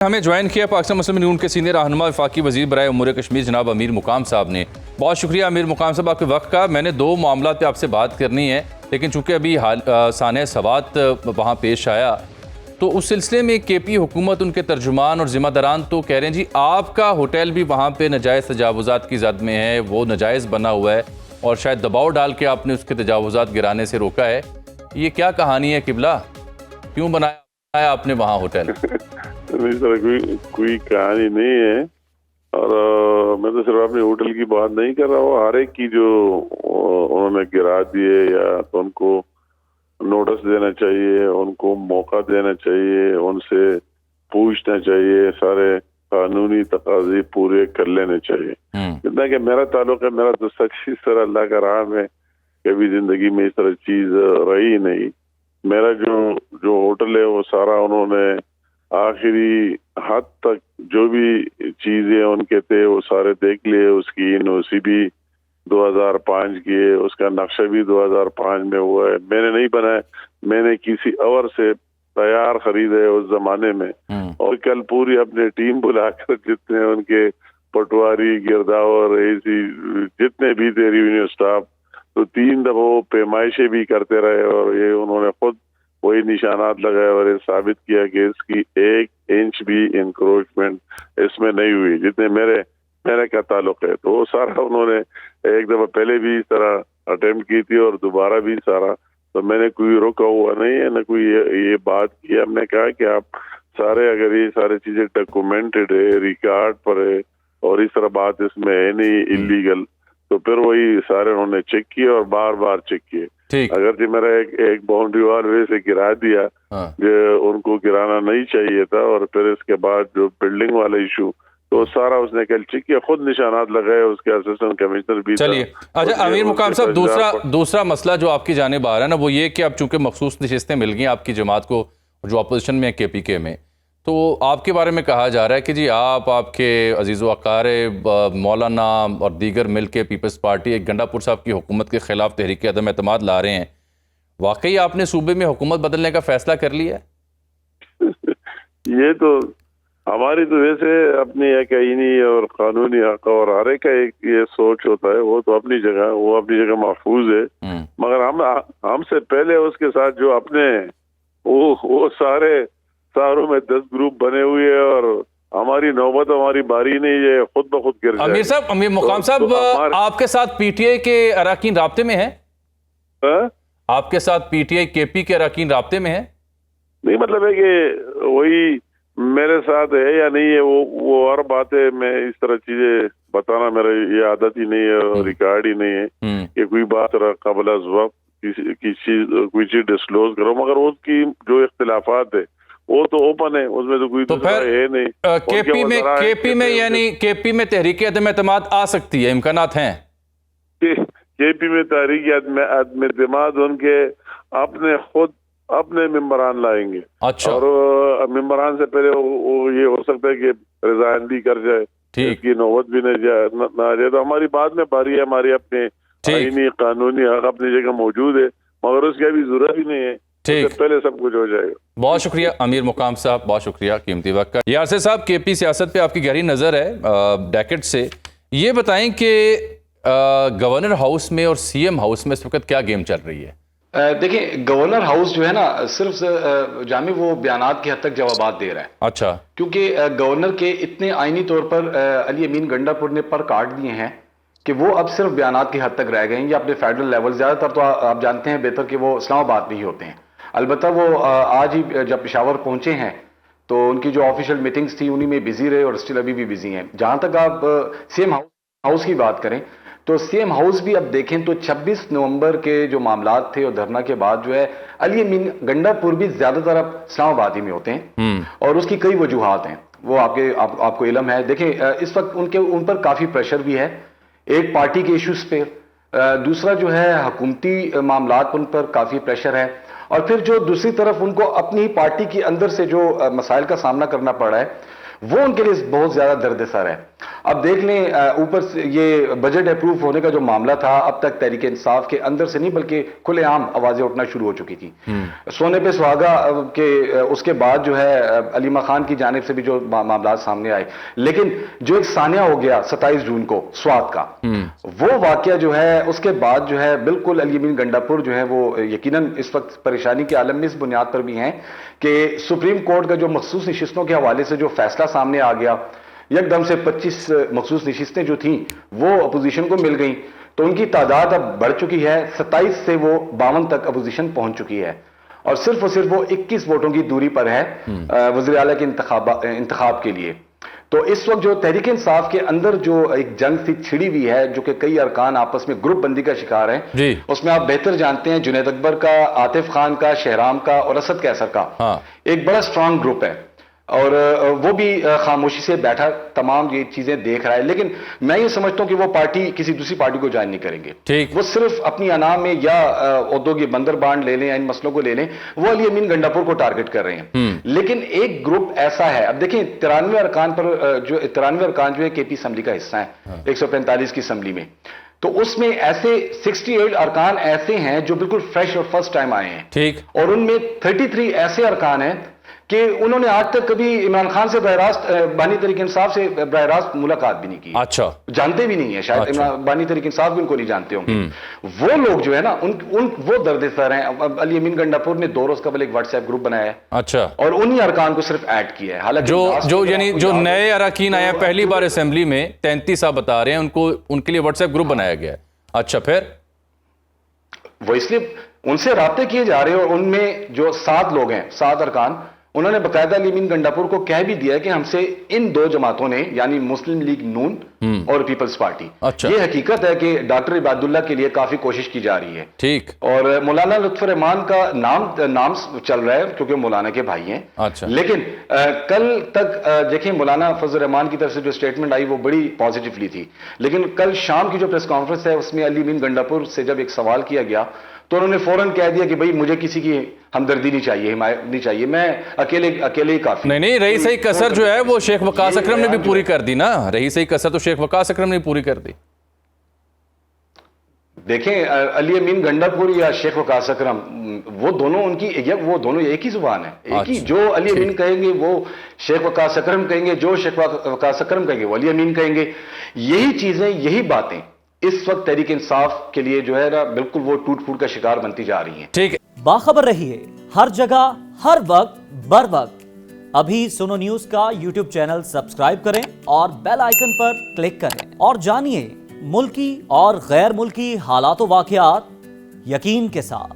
ہمیں جوائن کیا پاکستان مسلم یونین کے سینئر رہنما وفاقی وزیر برائے امور کشمیر جناب امیر مقام صاحب نے. بہت شکریہ امیر مقام صاحب آپ کے وقت کا. میں نے دو معاملات پہ آپ سے بات کرنی ہے، لیکن چونکہ ابھی سانحہ سوات وہاں پیش آیا تو اس سلسلے میں کے پی حکومت، ان کے ترجمان اور ذمہ داران تو کہہ رہے ہیں جی آپ کا ہوٹل بھی وہاں پہ ناجائز تجاوزات کی زد میں ہے، وہ ناجائز بنا ہوا ہے اور شاید دباؤ ڈال کے آپ نے اس کے تجاوزات گرانے سے روکا ہے. یہ کیا کہانی ہے قبلہ؟ کیوں بنایا آپ نے وہاں ہوٹل؟ اس طرح کوئی کہانی نہیں ہے، اور میں تو صرف اپنے ہوٹل کی بات نہیں کر رہا ہوں. ہر ایک کی جو انہوں نے گرا دیے یا تو ان کو نوٹس دینا چاہیے، ان کو موقع دینا چاہیے، ان سے پوچھنا چاہیے، سارے قانونی تقاضے پورے کر لینے چاہیے. جتنا کہ میرا تعلق ہے، میرا تو سچ اس طرح اللہ کا رحم ہے، کبھی زندگی میں اس طرح چیز رہی نہیں. میرا جو ہوٹل ہے وہ سارا انہوں نے آخری حد تک جو بھی چیزیں ان کے تھے وہ سارے دیکھ لیے. اس کی NOC بھی 2005 کی ہے، اس کا نقشہ بھی 2005 میں ہوا ہے. میں نے نہیں بنایا، میں نے کسی اور سے تیار خریدے اس زمانے میں. اور کل پوری اپنے ٹیم بلا کر جتنے ان کے پٹواری، گرداور، ایسی جتنے بھی تھے ریونیو سٹاف، تو 3 دفعہ وہ پیمائشیں بھی کرتے رہے اور یہ انہوں نے خود وہی نشانات لگائے اور یہ ثابت کیا کہ اس کی 1 انچ بھی انکروچمنٹ اس میں نہیں ہوئی جتنے میرے کا تعلق ہے. تو وہ سارا انہوں نے ایک دفعہ پہلے بھی اس طرح اٹیمپٹ کی تھی اور دوبارہ بھی سارا. تو میں نے کوئی روکا ہوا نہیں ہے، نہ کوئی یہ بات کی. ہم نے کہا کہ آپ سارے اگر یہ ساری چیزیں ڈاکومنٹڈ ہے، ریکارڈ پر ہے اور اس طرح بات اس میں ہے نہیں انلیگل، تو پھر وہی سارے انہوں نے چیک کیے اور بار بار چیک کیے. اگر جی میرا ایک باؤنڈری وال ویسے گرا دیا جو ان کو گرانا نہیں چاہیے تھا، اور پھر اس کے بعد جو بلڈنگ والا ایشو تو سارا اس نے کل چیک کیا، خود نشانات لگائے، اس کے اسسٹنٹ کمشنر بھی. چلیے اچھا امیر مقام صاحب، دوسرا مسئلہ جو آپ کی جانب آ رہا ہے نا، وہ یہ کہ اب چونکہ مخصوص نشستیں مل گئی آپ کی جماعت کو جو اپوزیشن میں ہے KPK میں، تو آپ کے بارے میں کہا جا رہا ہے کہ جی آپ کے عزیز و اقارب مولانا اور دیگر مل کے پیپلز پارٹی ایک گنڈا پور صاحب کی حکومت کے خلاف تحریک عدم اعتماد لا رہے ہیں. واقعی آپ نے صوبے میں حکومت بدلنے کا فیصلہ کر لیا ہے؟ یہ تو ہماری تو ویسے اپنی ایک آئینی اور قانونی حق اور ہر ایک کا ایک یہ سوچ ہوتا ہے، وہ تو اپنی جگہ محفوظ ہے. مگر ہم سے پہلے اس کے ساتھ جو اپنے وہ ساروں میں 10 گروپ بنے ہوئے ہیں اور ہماری نوبت، ہماری باری نہیں ہے، خود بخود گر جائے. امیر صاحب، امیر مقام صاحب، آپ کے ساتھ PTI کے اراکین رابطے میں ہیں؟ آپ کے ساتھ PTI KP کے اراکین رابطے میں ہیں؟ نہیں، مطلب ہے کہ وہی میرے ساتھ ہے یا نہیں ہے وہ اور بات ہے. میں اس طرح چیزیں بتانا میرا یہ عادت ہی نہیں ہے اور ریکارڈ ہی نہیں ہے کہ کوئی بات قبل از وقت کوئی چیز ڈسکلوز کرو. مگر اس کی جو اختلافات ہے وہ تو اوپن ہے، اس میں تو کوئی ہے نہیں. KP میں تحریک عدم اعتماد آ سکتی ہے، امکانات ہیں؟ KP میں تحریک عدم اعتماد ان کے اپنے ممبران لائیں گے. اچھا. اور ممبران سے پہلے وہ یہ ہو سکتا ہے کہ ریزائن بھی کر جائے، اس کی نوبت بھی نہ آ جائے. تو ہماری بعد میں باری ہے، ہماری اپنے آئینی قانونی حق اپنی جگہ موجود ہے، مگر اس کی ابھی ضرورت ہی نہیں ہے. پہلے سب کچھ ہو جائے گا. بہت شکریہ امیر مقام صاحب، بہت شکریہ قیمتی وقت کا. یاسر صاحب، KP سیاست پہ آپ کی گہری نظر ہے ڈیکٹ سے. یہ بتائیں کہ گورنر ہاؤس میں اور CM ہاؤس میں اس وقت کیا گیم چل رہی ہے؟ دیکھیں، گورنر ہاؤس جو ہے نا، صرف جامع وہ بیانات کی حد تک جوابات دے رہا ہے. اچھا. کیونکہ گورنر کے اتنے آئینی طور پر علی امین گنڈا پور نے پر کاٹ دیے ہیں کہ وہ اب صرف بیانات کی حد تک رہ گئے ہیں. یا اپنے فیڈرل لیول، زیادہ تر تو آپ جانتے ہیں بہتر کہ وہ اسلام آباد میں ہی ہوتے ہیں. البتہ وہ آج ہی جب پشاور پہنچے ہیں تو ان کی جو آفیشیل میٹنگز تھی انہی میں بزی رہے اور اسٹل ابھی بھی بزی ہیں. جہاں تک آپ CM ہاؤس کی بات کریں تو CM ہاؤس بھی اب دیکھیں تو 26 نومبر کے جو معاملات تھے اور دھرنا کے بعد جو ہے علی امین گنڈا پور بھی زیادہ تر اب اسلام آباد ہی میں ہوتے ہیں، اور اس کی کئی وجوہات ہیں، وہ آپ کو علم ہے. دیکھیں، اس وقت ان پر کافی پریشر بھی ہے، ایک پارٹی کے ایشوز پہ، دوسرا جو ہے حکومتی معاملات ان پر کافی پریشر ہے، اور پھر جو دوسری طرف ان کو اپنی پارٹی کے اندر سے جو مسائل کا سامنا کرنا پڑ رہا ہے وہ ان کے لیے بہت زیادہ درد سر ہے. اب دیکھ لیں اوپر سے یہ بجٹ اپروو ہونے کا جو معاملہ تھا اب تک تحریک انصاف کے اندر سے نہیں بلکہ کھلے عام آوازیں اٹھنا شروع ہو چکی تھی. سونے پہ سہاگا کے اس کے بعد جو ہے علیمہ خان کی جانب سے بھی جو معاملات سامنے آئے, لیکن جو ایک ثانیہ ہو گیا 27 جون کو سوات کا, وہ واقعہ جو ہے اس کے بعد جو ہے بالکل علی امین گنڈا پور جو ہے وہ یقیناً اس وقت پریشانی کے عالم میں اس بنیاد پر بھی ہیں کہ سپریم کورٹ کا جو مخصوص نشستوں کے حوالے سے جو فیصلہ سامنے آ گیا, یک دم سے 25 مخصوص نشستیں جو تھیں وہ اپوزیشن کو مل گئیں, تو ان کی تعداد اب بڑھ چکی ہے, 27 سے وہ 52 تک اپوزیشن پہنچ چکی ہے, اور صرف وہ 21 ووٹوں کی دوری پر ہے وزیر اعلیٰ کے انتخاب کے لیے. تو اس وقت جو تحریک انصاف کے اندر جو ایک جنگ سی چھڑی ہوئی ہے جو کہ کئی ارکان آپس میں گروپ بندی کا شکار ہیں, اس میں آپ بہتر جانتے ہیں جنید اکبر کا, عاطف خان کا, شہرام کا اور اسد کیسر کا ایک بڑا سٹرانگ گروپ ہے, اور وہ بھی خاموشی سے بیٹھا تمام یہ چیزیں دیکھ رہا ہے. لیکن میں یہ سمجھتا ہوں کہ وہ پارٹی کسی دوسری پارٹی کو جوائن نہیں کریں گے, وہ صرف اپنی انا میں یا عہدوں کی بندر بانڈ لے لیں یا ان مسئلوں کو لے لیں, وہ علی امین گنڈا پور کو ٹارگٹ کر رہے ہیں. لیکن ایک گروپ ایسا ہے, اب دیکھیں 93 ارکان جو ہے کے پی اسمبلی کا حصہ ہیں 145 کی اسمبلی میں, تو اس میں ایسے 68 ارکان ایسے ہیں جو بالکل فریش اور فرسٹ ٹائم آئے ہیں, اور ان میں 33 ایسے ارکان ہیں کہ انہوں نے آج تک کبھی عمران خان سے براہ راست بانی تحریک انصاف سے براہ راست ملاقات بھی نہیں کی, جانتے بھی نہیں ہے, شاید بانی تحریک انصاف بھی ان کو نہیں جانتے ہوں گے. وہ لوگ جو ہے نا وہ درد سر ہیں. اب علی امین گنڈا پور نے 2 روز قبل ایک واٹس ایپ گروپ بنایا ہے, اور انہی ارکان کو صرف ایڈ کیا ہے. حالانکہ جو نئے اراکین آئے ہیں پہلی بار اسمبلی میں 33 آپ بتا رہے ہیں, ان کے لیے واٹس ایپ گروپ بنایا گیا ہے. اچھا, پھر وہ اس لیے ان سے رابطے کیے جا رہے ہیں, اور ان میں جو 7 لوگ ہیں, 7 ارکان, انہوں نے باقاعدہ علی امین گنڈا پور کو کہہ بھی دیا کہ ہم سے ان 2 جماعتوں نے یعنی مسلم لیگ نون اور پیپلز پارٹی, یہ حقیقت ہے کہ ڈاکٹر عباد اللہ کے لیے کافی کوشش کی جا رہی ہے. ٹھیک, اور مولانا لطف الرحمان کا نام چل رہا ہے کیونکہ مولانا کے بھائی ہیں. لیکن کل تک دیکھیں مولانا فضل الرحمان کی طرف سے جو سٹیٹمنٹ آئی وہ بڑی پازیٹیولی تھی, لیکن کل شام کی جو پریس کانفرنس ہے اس میں علی امین گنڈا پور سے جب ایک سوال کیا گیا تو انہوں نے فوراً کہہ دیا کہ بھئی مجھے کسی کی ہمدردی نہیں چاہیے, حمایت نہیں چاہیے, میں اکیلے ہی کافی. نہیں, رہی صحیح کسر جو ہے وہ شیخ وقاص اکرم نے بھی پوری کر دی نا, رہی صحیح کسر تو شیخ وقاص اکرم نے بھی پوری کر دی. دیکھیں علی امین گنڈا پور یا شیخ وقاص اکرم وہ دونوں ایک ہی زبان ہے, ایک ہی, جو علی امین کہیں گے وہ شیخ وقاص اکرم کہیں گے, جو شیخ وقاص اکرم کہیں گے وہ علی امین کہیں گے. یہی چیزیں, یہی باتیں اس وقت تحریک انصاف کے لیے جو ہے نا بالکل وہ ٹوٹ پھوٹ کا شکار بنتی جا رہی ہیں. ٹھیک ہے, باخبر رہیے ہر جگہ ہر وقت بر وقت. ابھی سنو نیوز کا یوٹیوب چینل سبسکرائب کریں اور بیل آئیکن پر کلک کریں اور جانیے ملکی اور غیر ملکی حالات و واقعات یقین کے ساتھ.